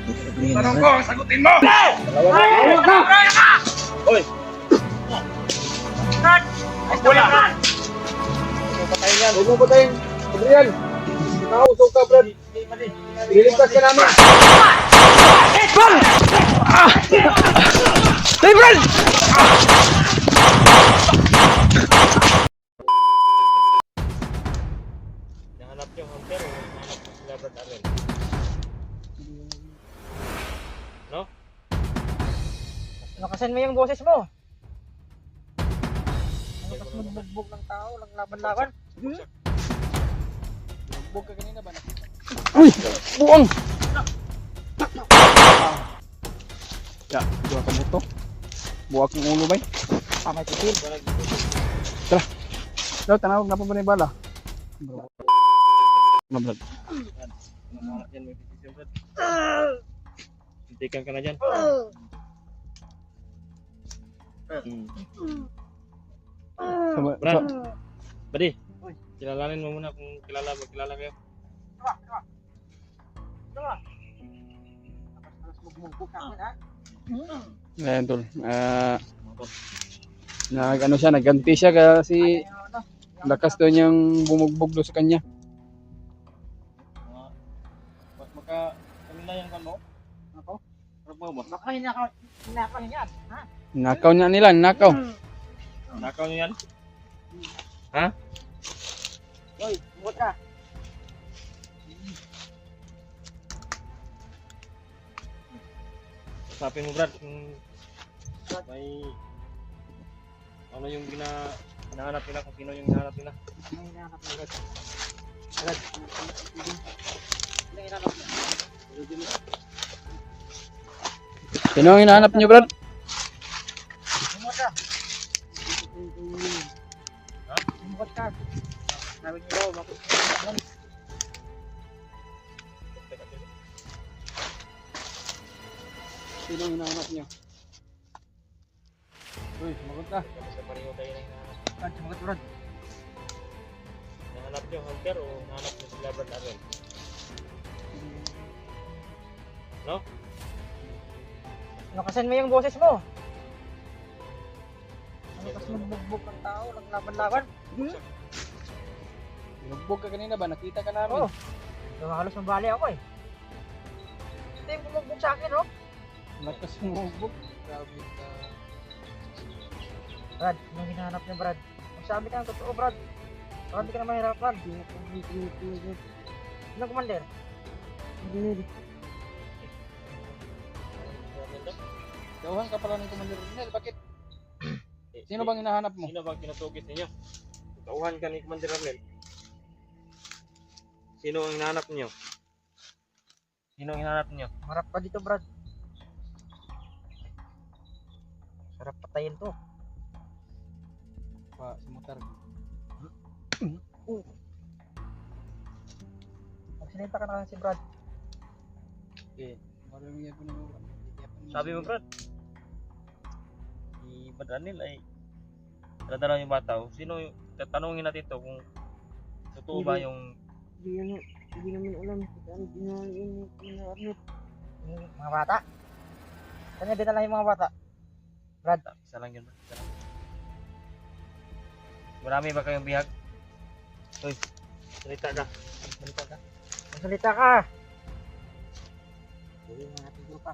Tanong ko, sagutin mo! Huwag ka! Hoy! Wala! Huwag mo patayin. Adrian! Nakausok ka, Brad. Liligtas ka namin. Hey, Brad! Nahanap yung hunter o nahanap yung sila Brad Arlen? No? Nakasan mo yung boses mo. Ano mas magbugbog ng tao, lang laban-laban. Bugbog ka kanina ba? Uy! Buang! Ya, dua ka mo to. Buwak ng ulo bay. Pamay titil. Tara. Daw, tanawag na pa ba ni bala? Mga Brad. Nahanap yan, may decision Brad. Hintikan ka na dyan. Brad, buddy, kilalanin mo muna kung magkilala kayo. Ayan, tol. Nag-ano siya, nagganti siya kasi lakas daw niyang bumugbog doon sa kanya. Kanila yung kano? Ako? Trabaho mo? Baka hinakaw niya yan. Ha? Nakaw niya nila, nakaw. Nakaw niyo yan? Ha? Hoy, bukod ka. Usapin mo Brad, kung may ano yung hinahanap nila, kung sino yung hinahanap nila. Ano hinakaw niya? Agad. Ano hinakaw niya? Sino ang hinahanap niyo, Brad? Bukod ka. Ha? Bukod ka. Sabi niyo daw, bakit? Sino ang hinahanap niyo? Uy, sumagot ka. Sa pareho tayo na hinahanap. Brad, sumagot Brad. Hinahanap niyo hunter o hinahanap niyo sila Brad Arlen? No? Nakasan mo yung boses mo. Ano mas magbugbog ng tao, lang laban-laban. Bugbog ka kanina ba? Nakita ka namin. Oo. Halos mabali ako eh. Ito yung bumugbog sa akin, oh. Lakas ng bugbog. Grabe ka. Brad, anong hinahanap niya, Brad? Magsabi ka ng totoo, Brad. Brad, di ka na mahirap, Brad. Sino commander? Dauhan ka pala ng Commander Ronel. Bakit? Sino bang hinahanap mo? Sino bang tinutugis ninyo? Tauhan ka ni Commander Arlen. Sino ang hinahanap niyo? Sino ang hinahanap niyo? Marap ka dito, Brad. Sarap patayin to. Pa, sumutar. Magsinita ka na lang si Brad. Okay. Marami ako ng Sabi mo Brad, si Brad Arlen ay dala-dala yung bata. Sino yung tatanungin natin to kung totoo ba yung Hindi naman alam kung ano yung mga bata. Kanya dinala yung mga bata. Brad, isa lang yun Brad? Isa lang. Marami ba kayong bihag? Uy, salita ka. Salita ka. magsalita ka. Hindi na natin grupa.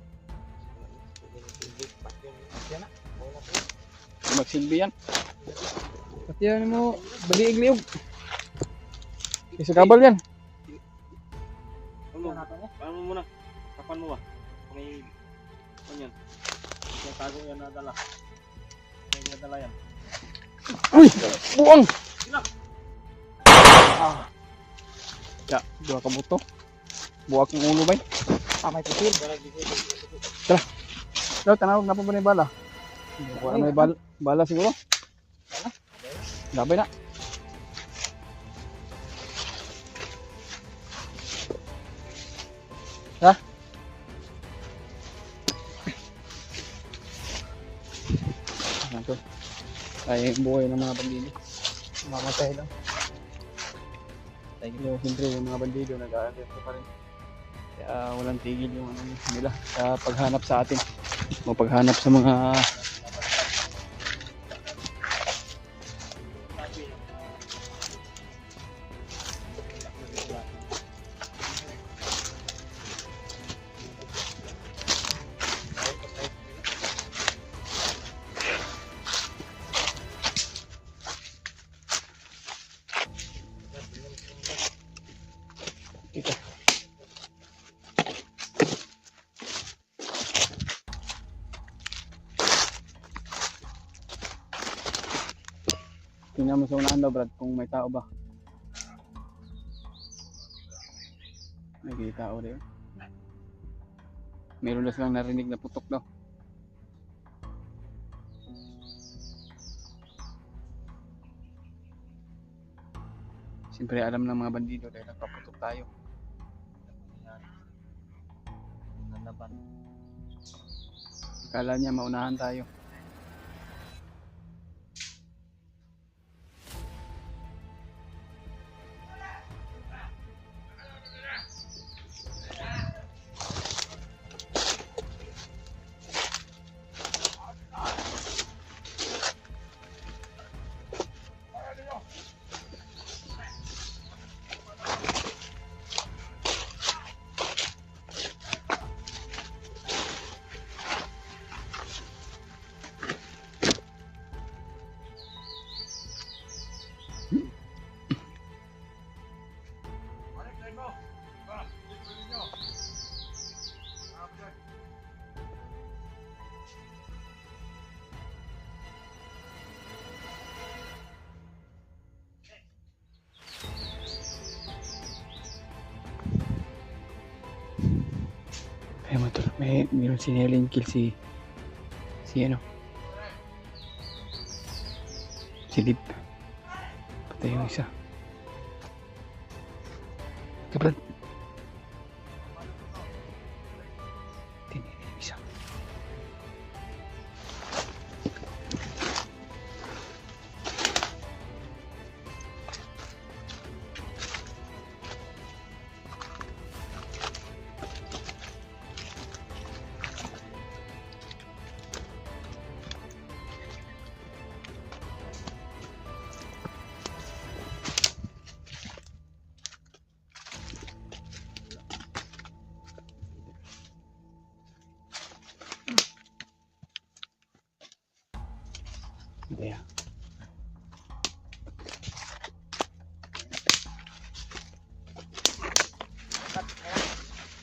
magsilbi yan. Pati yan mo, baliig liog. Isa kabal yan. Ano? Paano mo muna? Kapan mo ba? May ano yan? May tago yan na dala. May nadala yan. Uy! Buang! Ya, dua ka buto. Buwak ng ulo bay. Pamay titil. Daw, tanawag na pa ba ni bala? Wala may bala siguro. Gabay na. Ha? Ano to? Ay, buhay ng mga bandido. Mamatay lang. Siyempre, yung mga bandido nag-aalis pa rin. Kaya walang tigil yung ano nila sa paghanap sa atin. O paghanap sa mga ito. Tingnan mo sa unahan daw, Brad, kung may tao ba. May tao rin. Meron na silang narinig na putok daw. Siyempre alam ng mga bandido dahil nagpaputok tayo. Akala niya maunahan tayo. Ay mo tol, meron sinelin kill si ano? Si Lip. Patay yung isa. Kabrad. Tinili yung isa. Yeah.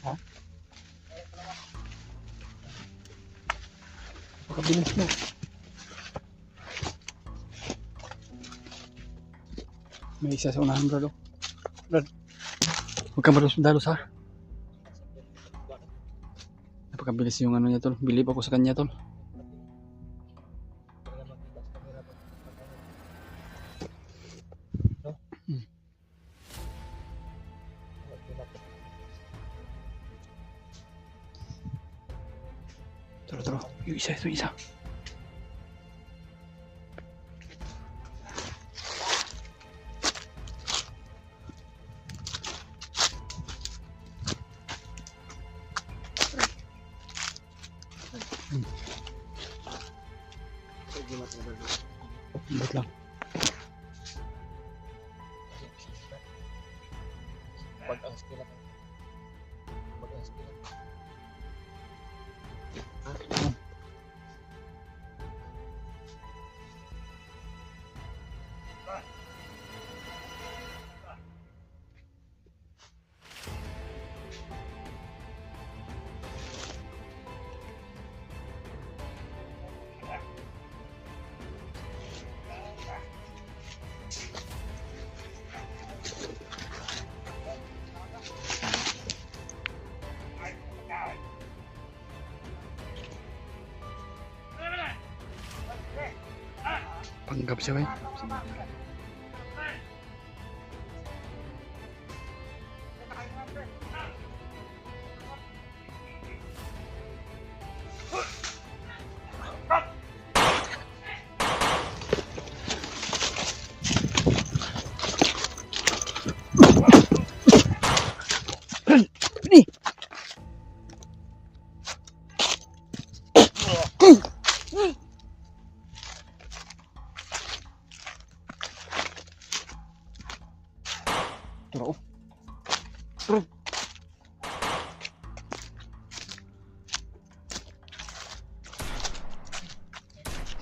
Ha? Pakabilis mo. May isa sa unahan, Brad. Brad, huwag kang dalos ha. Napakabilis yung ano niya, tol. Bilib ako sa kanya, tol. Tara. Yung isa, ito isa. Ba't lang? Panggap siya, eh.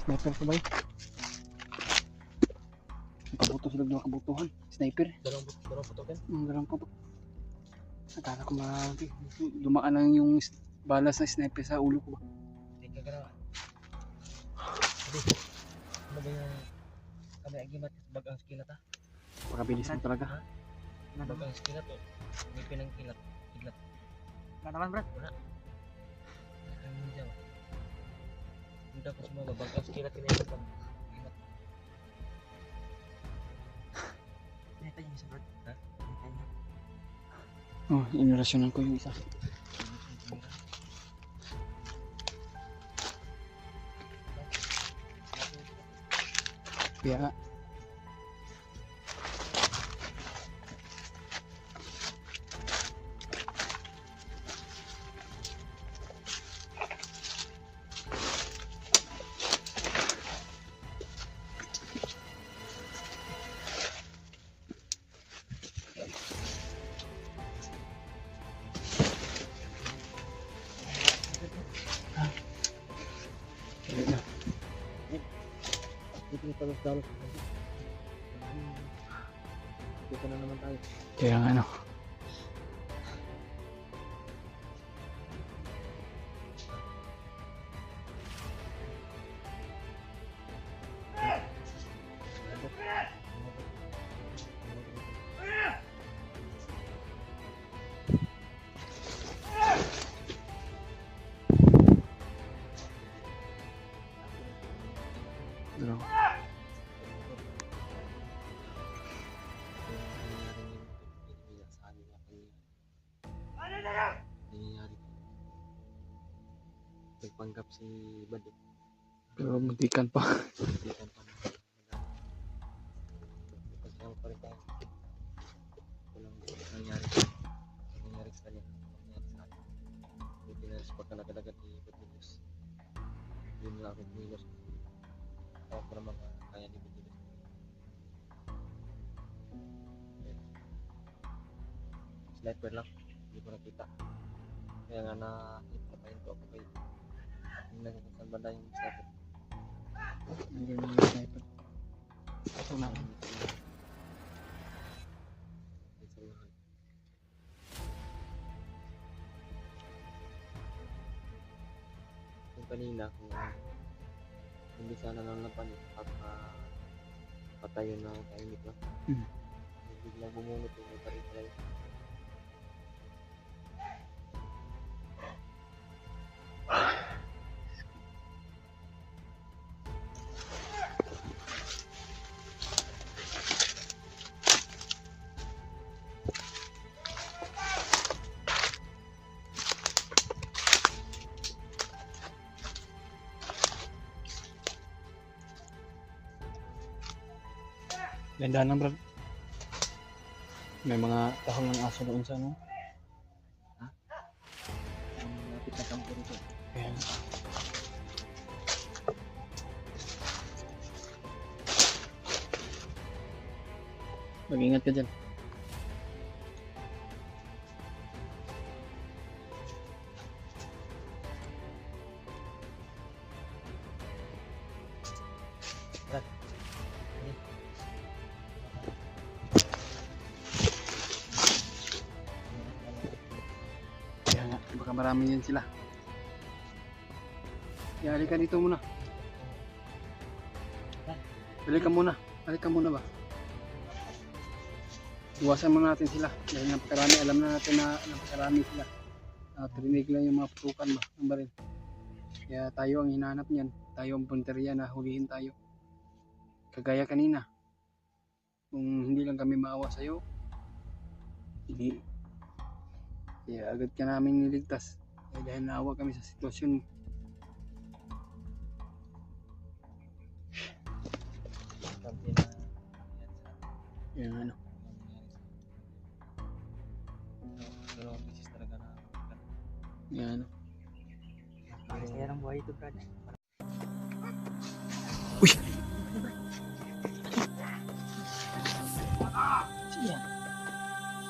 Sniper ko ba yun? Nakabuto sila ng kabutuhan. Sniper. Dalawang putok yan. Dalawang putok. Akala ko dumaan lang yung balas na sniper sa ulo ko ba? Tingnan ka na. Ano ba yung kami agimat bagang skill ta? Pakabilis mo talaga. Bagang skill to. May pinangkilat. Kilat. Wala naman, Brad. Wala. Ang ninja. Hindi ko sumama bagang skill na pinangkilat. Nakita niyo isa, Brad. Ha? Nakita niyo. Oh, inurasyonan ko yung isa. Kaya Dito na talos-talos. Dito na naman tayo. kaya nga ano. Pero, Nangyayari. Nagpanggap si Badi. pero muntikan pa. Hindi pa na. Pagkama pa rin tayo. Walang nangyayari. Nangyayari sa kanya. Nangyayari sa akin. Hindi pinasport na nagadagat ni Badilos. Yun lang ako Badilos. Tawag ko naman kaya ni Badilos. Sniper lang. Hindi ko nakita. Kaya nga na-hit na pa ko ako kayo. Hindi na kung saan banda yung sniper. Hindi mo yung sniper. Ito lang. Yung kanina, kung hindi sana lang napan, patayo na kainit lang. Biglang bumungot yung may pare-pare. Ganda na, bro. May mga tahol ng aso doon sa ano. Lapit na kampo rito. Ayan. Mag-ingat ka dyan. Kaya nga, baka marami yan sila. Kaya halika dito muna. Halika muna. Halika muna ba? Iwasan muna natin sila. Dahil napakarami, alam na natin na napakarami sila. Trinig lang yung mga putukan ba ng baril. Kaya tayo ang hinahanap niyan. Tayo ang punteriya na hulihin tayo. Kagaya kanina. Kung hindi lang kami maawa sa'yo, hindi. Kaya agad ka namin niligtas. Dahil naawa kami sa sitwasyon mo. Kampi na yan sa Yan ano. dalawang beses talaga na Yan ano. Kaya ng buhay ito, Brad. Uy!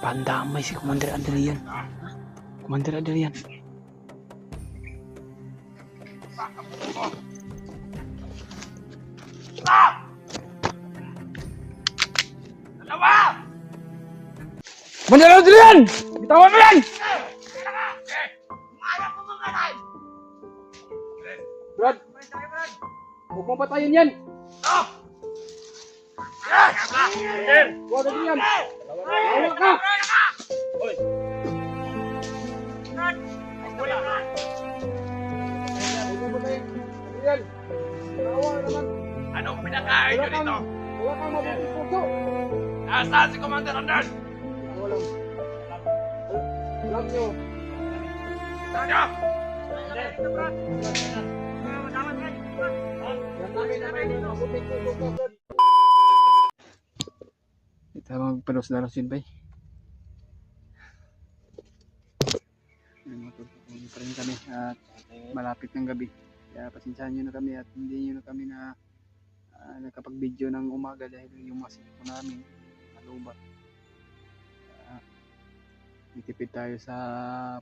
Pandamay si Commander Adrian. Commander Adrian. Manalo dito yan! Bitawan mo yan! Brad! Huwag mong patayin yan! Huwag na din yan! Hawak ka! Yan. Tawa naman. Anong pinakain nyo dito? Wala kang mabuting puso. Nasaan si Commander Arnold? Walang. Alam nyo. Saan nyo? Yan namin na mabuting puso ko. Ito magpalos-laros yun, bay. Matutulog pa rin kami at malapit ng gabi. Kaya pasensyahan nyo na kami at hindi nyo na kami na nakapag-video ng umaga dahil yung masin po namin nalubat. Nitipid tayo sa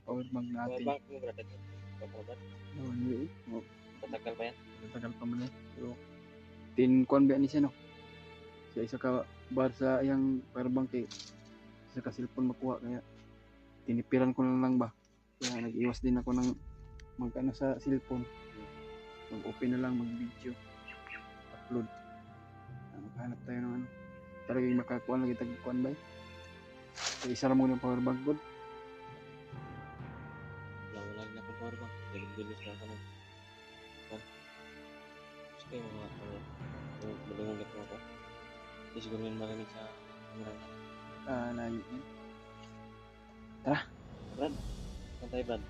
power bank natin. Power bank mo, brother. Power bank. Matagal pa yan? Matagal pa man eh. Pero, tin-kuan ba ni siya no? Sa isa ka bar sa yung power bank eh. Isa ka cellphone makuha kaya tinipiran ko na lang ba. Kaya nag-iwas din ako ng magkano sa cellphone. Mag-open na lang, mag-video. Upload. Maghanap tayo ng ano. Talagang makakuha lagi tag-kuan ba? So, isa lang muna yung power bank good. Wala na akong power bank. Bilis na ako ng pan. Gusto kayo mga madungulit mo ako. Hindi siguro yun maraming sa camera. Layo yun. Brad, saan tayo, Brad?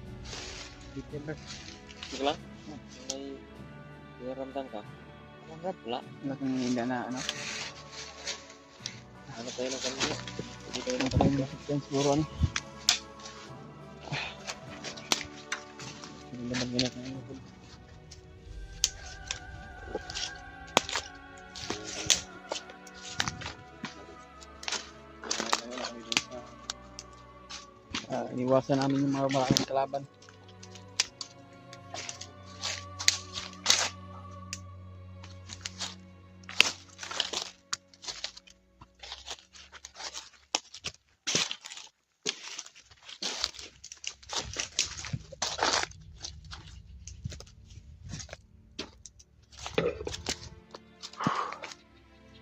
Dito Brad. Sige lang? May naramdam ka? Wala. Wala kang hindi na ano. Hanap tayo ng kanina. Hindi tayo Ano ng tayo kanina. yung siguro ano. Hindi naman ganit na ano. Iniwasan namin yung mga maraming kalaban.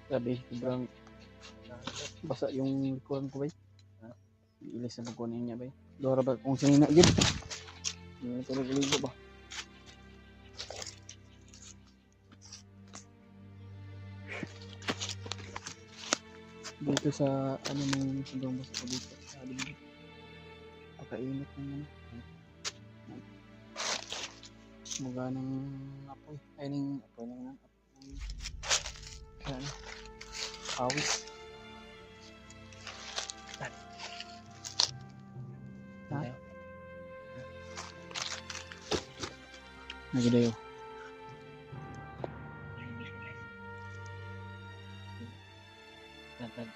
Sabi, sobrang basa yung likuran ko ba? Ilis na pagkunin niya ba? Dora ba kung sino na yun? Hindi na talaga ba? Dito sa ano nung sobrang basa ko dito sa aling pakainit ng ano. Muga ng apoy. Ay ng apoy ng ano. Awis. Ha? Nagidayo. Brad.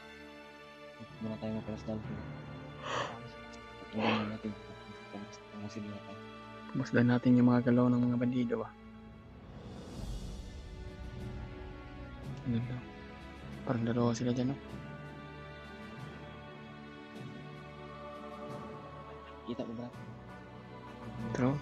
Muna tayo mapalas daw. Tingnan natin. Pangasin na tayo. Masdan natin yung mga galaw ng mga bandido ba. Ano daw? Parang dalawa sila dyan no? Kita mo, Brad? True.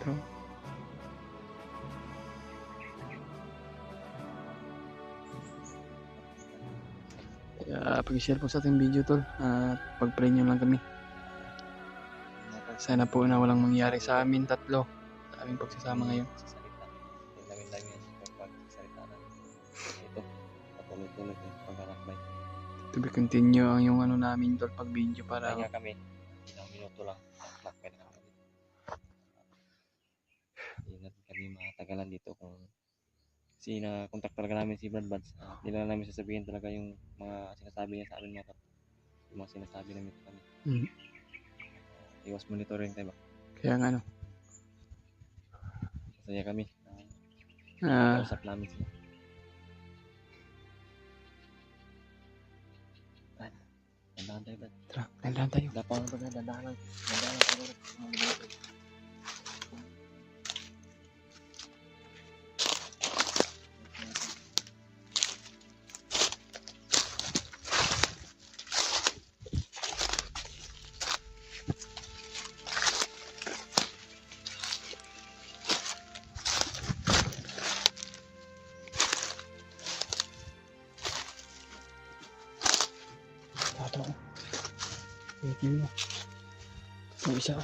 Pag-share po sa ating video tol at pag-pray nyo lang kami. Sana po na walang mangyari sa amin tatlo sa aming pagsasama ngayon. Sa salita. Lagi-lagi yan sa pagsasalita namin. Ito, patuloy-tuloy yung paglalakbay. To be continue ang yung ano namin tol pag video para Kaya kami, ilang minuto lang, lakbay na kami dito. Hindi natin kami matagalan dito kung kasi na-contact talaga namin si Brad Buds. Hindi lang namin sasabihin talaga yung mga sinasabi niya sa amin mga yung mga sinasabi namin sa kami. Iwas monitoring tayo ba? kaya nga ano. Masaya kami. Ah, Kausap namin sila. Brad, dandahan tayo, Brad. tara, landahan tayo. Dapat ba na dandahan lang. Dandahan lang tayo. mo. Yung isa.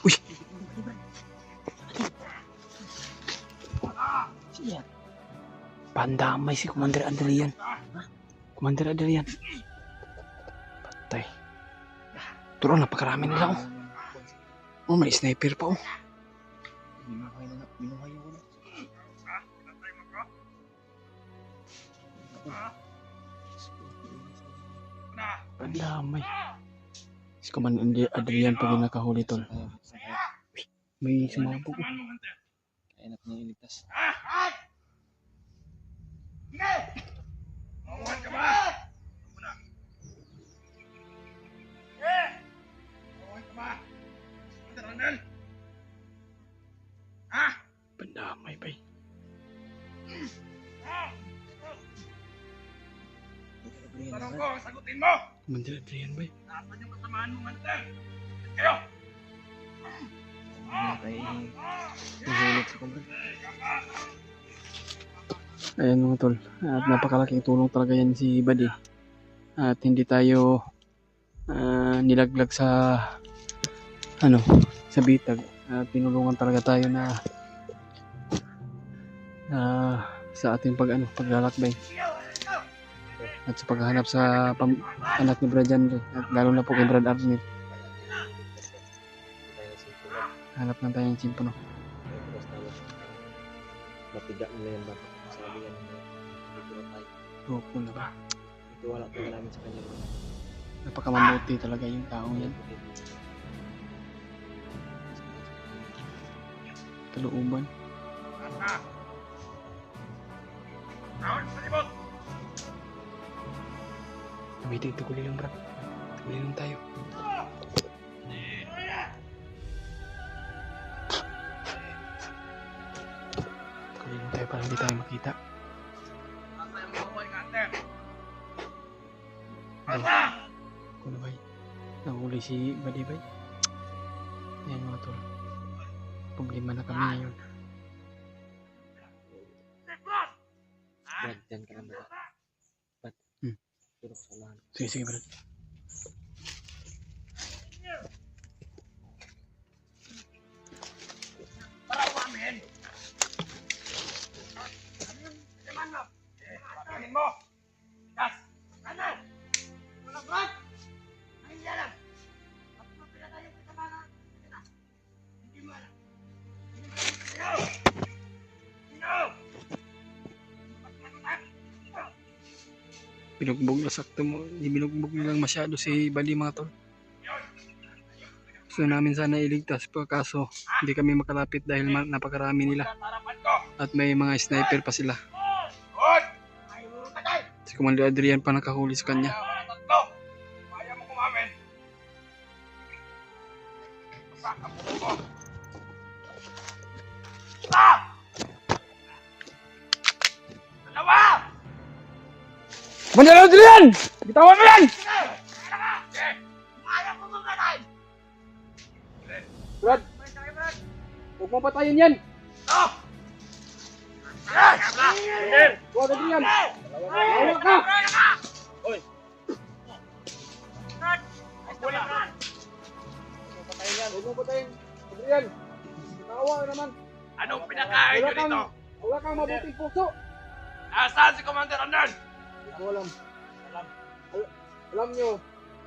Uy! Siya. Pandamay si Commander Adrian. Commander Adrian. Patay. Turo, napakarami nila oh. Oh, may sniper pa oh. Binuhay ko na. Pandamay. Si Commander Adrian pa rin nakahuli tol. May sumabog oh. Kaya natin yung iligtas. Mamuhan ka ba? Muna. Mamuhan ka ba? Commander Arnel? Ha? Pandamay bay. Tanong ko, sagutin mo! Commander Adrian bay. Nasaan yung kasamaan mo, Commander? Kayo! Namatay. Nahulog si Commander. Ayan mga tol. At napakalaking tulong talaga yan si Buddy. At hindi tayo nilaglag sa sa bitag. At tinulungan talaga tayo na sa ating paglalakbay. At sa paghahanap sa anak ni Brad Janre. At lalo na po kay Brad Arnel. Hanap lang tayo ng simpo no. Matiga nila yan ba? Sabi yan nila. Dito na tayo. Loko na ba? Ito wala tayo namin sa kanya. Napakamabuti talaga yung tao yan. Kalooban. Tawag sa libot! Nabitig, tuguli lang Brad. Tuguli lang tayo. Tuguli lang tayo para hindi tayo makita. Nasa yung mamuhay, Commander? Kuno bay. Nahuli si Buddy bay. Yan mga tol. Problema na kami ngayon. Brad, dyan ka lang ba? Brad. Tulog sa unahan. Sige, sige Brad. Para umamin! Patayin mo! Yes! Ano? Wala Brad! Hindi alam! At mo pinatayin kita mga hindi mo alam! Sino? Sino? Binugbog na sakto mo. Hindi binugbog nilang masyado si Buddy mga tol. Gusto namin sana iligtas pa kaso hindi kami makalapit dahil napakarami nila. Harapan ko! At may mga sniper pa sila. Good! Ayaw mo patay! Si Commander Adrian pa nakahuli sa kanya. Tatlo! Ayaw mo kumamin! Pagkakapulo ko! Stop! Dalawa! Commander Adrian! Bitawan mo yan! Ayaw mo kumatay! Brad! Huwag mo patayin yan! Stop! Yes! Huwag Adrian! Hawak ka! Hoy! Wala ka! Huwag mo patayin! Adrian! Nakawa ka naman! Anong pinakain nyo dito? Wala kang mabuting puso! Nasaan si Commander Arnel? Hindi ko alam. Alam nyo,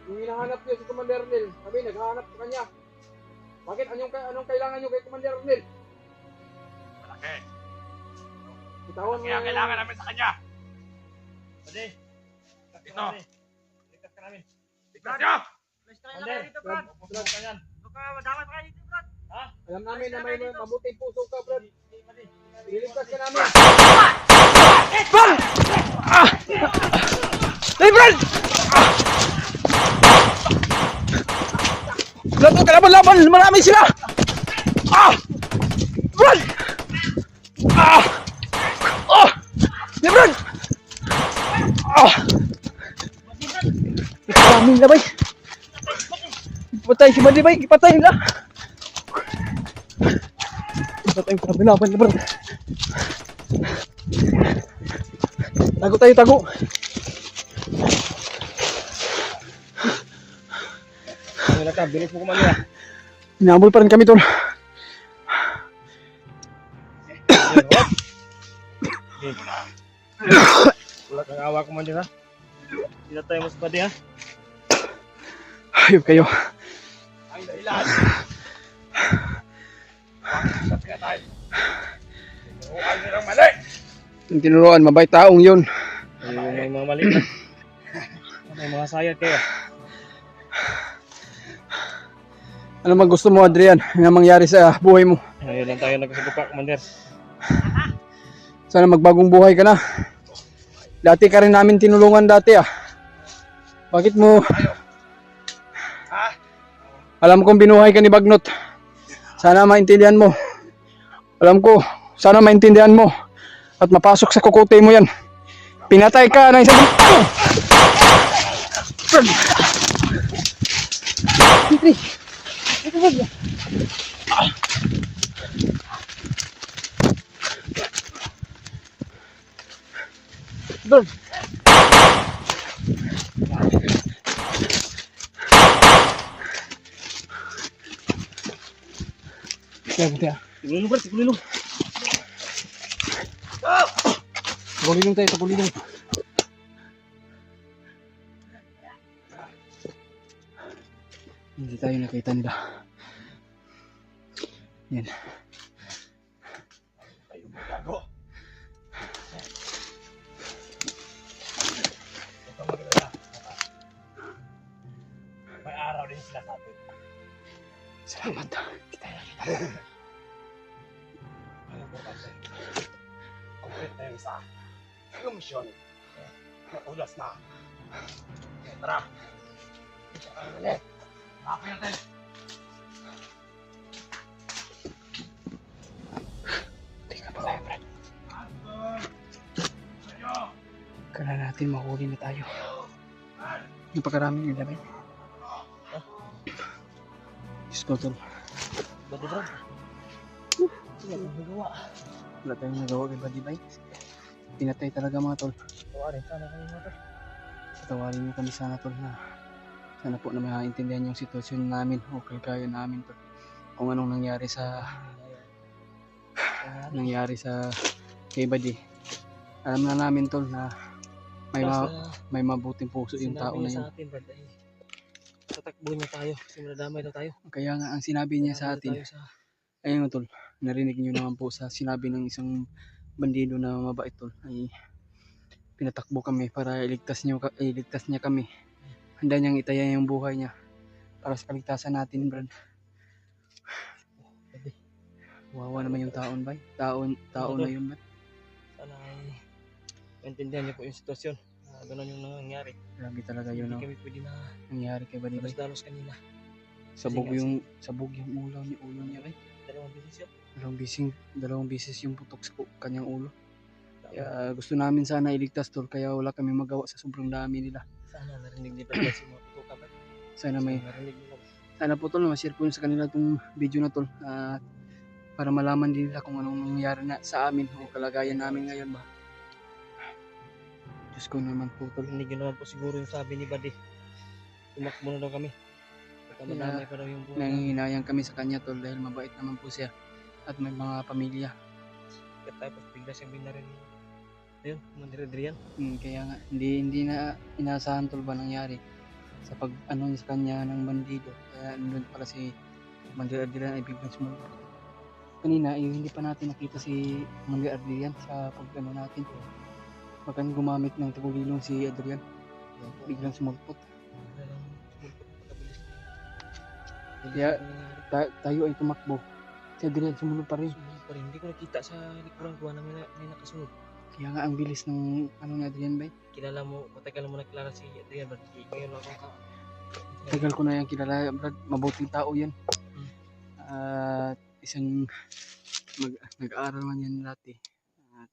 yung hinahanap nyo si Commander Arnel, sabi naghahanap sa kanya. Bakit? Anong kailangan nyo kay Commander Arnel? Malaki. Bitawan mo Kaya kailangan namin sa kanya. Pwede. Ito. Likas ka namin. Tignan nyo! Commander, Brad. Brad ka yan. Alam namin na may mabuting puso ka, Brad. Ililigtas ka namin. Hey, Brad! Brad, kalaban-laban! Marami sila! Brad! Hey, Brad! Patay si Badi Bay, ipatay nila. Patay yung laban na bro. Tago tayo, tago. Wala ka, bilis mo kumanya. Hinabol pa rin kami tol. Wala kang awa kumanya ha. Pinatay mo sa Badi ha. Ayun kayo. Ang dahilan. Bakit kaya tayo? Tinuruan nilang mali. Yung tinuruan, mabait taong yun. Ayun may mga mali na. May mga sayad kayo. Ano man gusto mo Adrian? Ano mangyari sa buhay mo? Ngayon lang tayo nagkasubuka, Commander. Sana magbagong buhay ka na. Dati ka rin namin tinulungan dati ah. Bakit mo? Alam kong binuhay ka ni Bagnot. Sana maintindihan mo. Alam ko, sana maintindihan mo. At mapasok sa kukote mo yan. Pinatay ka ng isang... Doon. Kaya buti ah. Sigulilong bro, sigulilong. Tagulilong tayo, tagulilong. Hindi tayo nakita nila. Yan. Kayo gago. Huwag kang magalala. May araw din sila sa atin. Salamat. Kita na kita. Ang importante. Complete na yung isa. Yung misyon. Natulas na. Tara. Ulit. Tapos natin. Tingnan pa tayo, Brad. Kala natin mahuli na tayo. Yung pagkarami nila, Ben. Diyos ko, tol. Badi bro. Wala kang magawa. Wala tayong nagawa kay Buddy Bay. Pinatay talaga mga tol. Tawarin sana kayo mga tol. Patawarin niyo kami sana tol na sana po na maintindihan yung sitwasyon namin o kalagayan namin tol. Kung anong nangyari sa kay Buddy. Alam na namin tol na may mabuting puso yung tao na yun. Sa atin, Brad, ay tatakbo niya tayo kasi madadamay daw tayo. Kaya nga ang sinabi niya sa atin, Tayo sa... ayun tol, narinig niyo naman po sa sinabi ng isang bandido na mabait tol, ay pinatakbo kami para iligtas niya kami. Handa niyang itaya yung buhay niya para sa kaligtasan natin, Brad. Wawa naman yung taon, bay. Taon na yun, Brad. Sana ay maintindihan niyo po yung sitwasyon. Ganun yung nangyari. Grabe talaga yun, no? Hindi kami pwede na Nangyari kay Buddy Bay. dalos kanina. Sabog yung ulo niya, bay. Dalawang bisis yun. Dalawang bisis yung putok sa kanyang ulo. Kaya gusto namin sana iligtas tol, kaya wala kami magawa sa sobrang dami nila. Sana narinig ni Brad si mga puto kapat. Sana may Narinig nila. sana po tol ma-share po sa kanila itong video na tol, para malaman din nila kung anong nangyari na sa amin o kalagayan namin ngayon ba. Diyos ko naman po tol. Narinig yun naman po siguro yung sabi ni Buddy. Tumakbo na daw kami. Baka madamay pa daw yung buhay. Nanginayang kami sa kanya tol dahil mabait naman po siya at may mga pamilya. Tapos bigla siyang binaril. Ayun, Adrian. Kaya nga hindi na inaasahan tol ba nangyari sa pag ano niya sa kanya ng bandido. Kaya nandun pala si Mandir Adrian ay biglang sumunod. Kanina hindi pa natin nakita si Mandir Adrian sa pag ano natin. Bakan gumamit ng tagulilong si Adrian. Biglang sumulpot. Kaya tayo ay tumakbo. Si Adrian sumunod pa rin. Hindi ko nakita sa likuran ko na may nakasunod. Kaya nga ang bilis ng ano ni Adrian bay. Kilala mo, matagal mo nakilala si Adrian, Brad. Ngayon lang ako Tagal ko na yung kilala, Brad. Mabuting tao yan. At isang nag-aaral man yan dati. At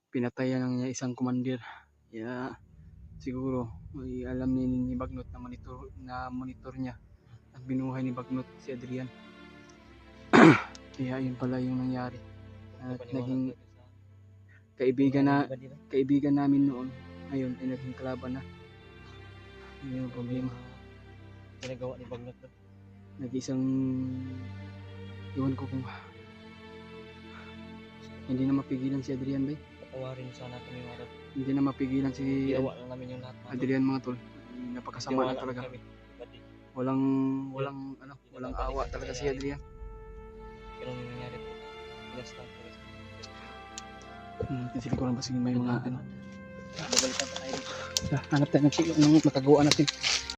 pinatayan lang niya isang komandir. Kaya siguro may alam ni Bagnot na monitor niya at binuhay ni Bagnot si Adrian. Kaya yun pala yung nangyari. At naging kaibigan namin noon, ngayon ay naging kalaban na. Yun yung problema. Ginagawa ni Bagnot doon. Nag-isang iwan ko kung hindi na mapigilan si Adrian bay. Patawarin sana kami mga tol. Hindi na mapigilan si Ginawa lang namin yung lahat mga tol. Adrian mga tol. Napakasama Ginawa na lang talaga. kami. Pati, Walang awa talaga si Adrian. ganun yung nangyari po. Pinastang ko rin. Kasi ko lang ba sige may mga ano. Babalikan pa tayo dito. Hanap tayo ng makagawa natin.